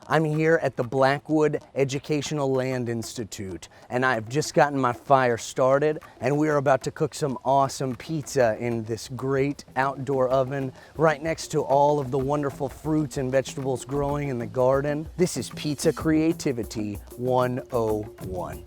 I'm here at the Blackwood Educational Land Institute, and I've just gotten my fire started, and we are about to cook some awesome pizza in this great outdoor oven right next to all of the wonderful fruits and vegetables growing in the garden. This is Pizza Creativity 101.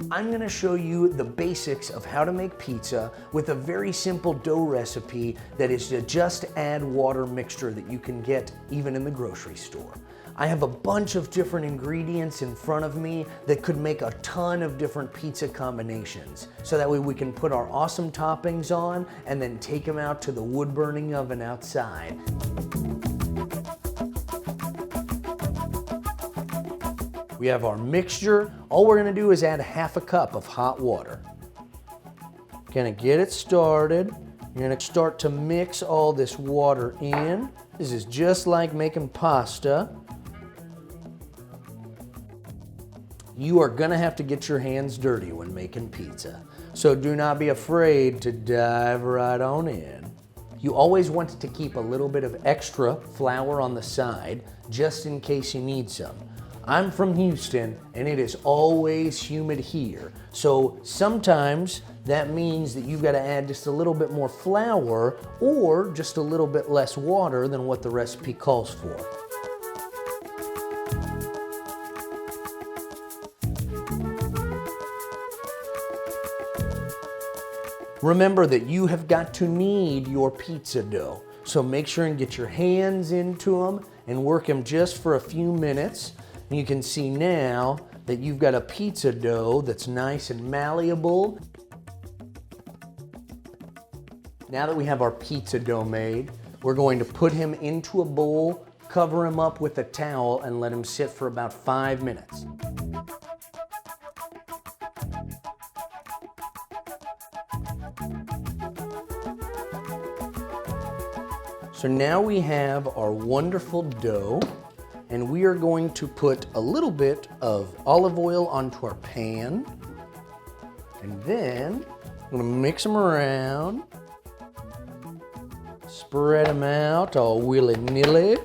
I'm going to show you the basics of how to make pizza with a very simple dough recipe that is a just add water mixture that you can get even in the grocery store. I have a bunch of different ingredients in front of me that could make a ton of different pizza combinations. So that way we can put our awesome toppings on and then take them out to the wood burning oven outside. We have our mixture. All we're gonna do is add half a cup of hot water. Gonna get it started. You're gonna start to mix all this water in. This is just like making pasta. You are gonna have to get your hands dirty when making pizza. So do not be afraid to dive right on in. You always want to keep a little bit of extra flour on the side just in case you need some. I'm from Houston and it is always humid here. So sometimes that means that you've got to add just a little bit more flour or just a little bit less water than what the recipe calls for. Remember that you have got to knead your pizza dough. So make sure and get your hands into them and work them just for a few minutes. You can see now that you've got a pizza dough that's nice and malleable. Now that we have our pizza dough made, we're going to put him into a bowl, cover him up with a towel, and let him sit for about 5 minutes. So now we have our wonderful dough. And we are going to put a little bit of olive oil onto our pan. And then I'm gonna mix them around. Spread them out all willy-nilly.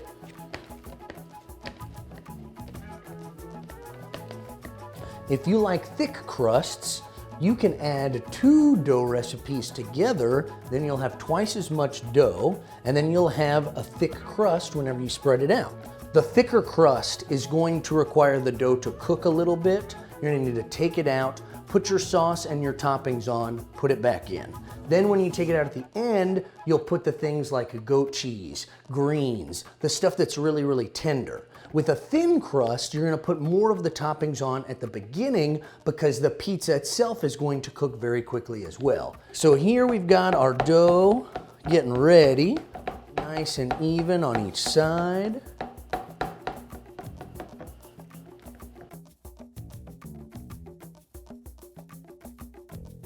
If you like thick crusts, you can add 2 dough recipes together, then you'll have twice as much dough, and then you'll have a thick crust whenever you spread it out. The thicker crust is going to require the dough to cook a little bit. You're gonna need to take it out, put your sauce and your toppings on, put it back in. Then when you take it out at the end, you'll put the things like goat cheese, greens, the stuff that's really, really tender. With a thin crust, you're gonna put more of the toppings on at the beginning because the pizza itself is going to cook very quickly as well. So here we've got our dough getting ready, nice and even on each side.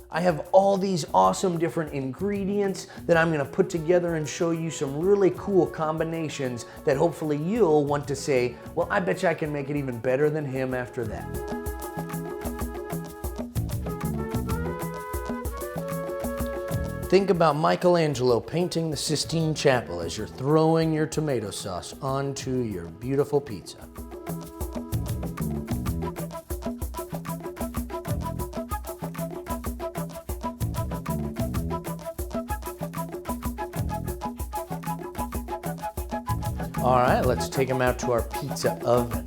I have all these awesome different ingredients that I'm gonna put together and show you some really cool combinations that hopefully you'll want to say, well, I bet you I can make it even better than him after that. Think about Michelangelo painting the Sistine Chapel as you're throwing your tomato sauce onto your beautiful pizza. All right, let's take them out to our pizza oven.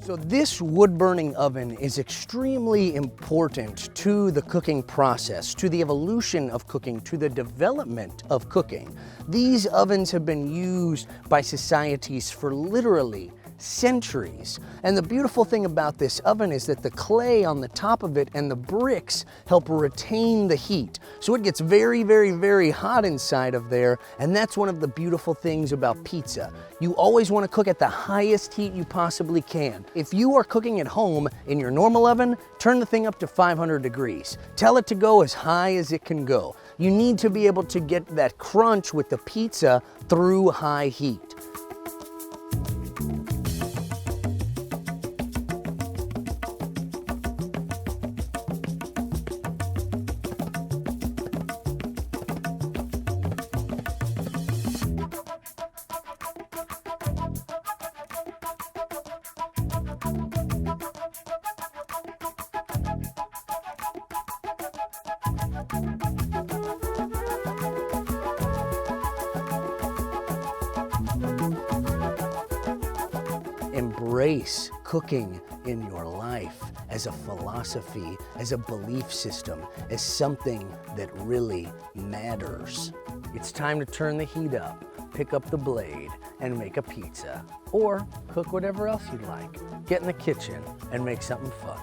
So this wood-burning oven is extremely important to the cooking process, to the evolution of cooking, to the development of cooking. These ovens have been used by societies for literally centuries. And the beautiful thing about this oven is that the clay on the top of it and the bricks help retain the heat. So it gets very, very, very hot inside of there, and that's one of the beautiful things about pizza. You always want to cook at the highest heat you possibly can. If you are cooking at home in your normal oven, turn the thing up to 500 degrees. Tell it to go as high as it can go. You need to be able to get that crunch with the pizza through high heat. Embrace cooking in your life as a philosophy, as a belief system, as something that really matters. It's time to turn the heat up, pick up the blade, and make a pizza. Or cook whatever else you'd like. Get in the kitchen and make something fun.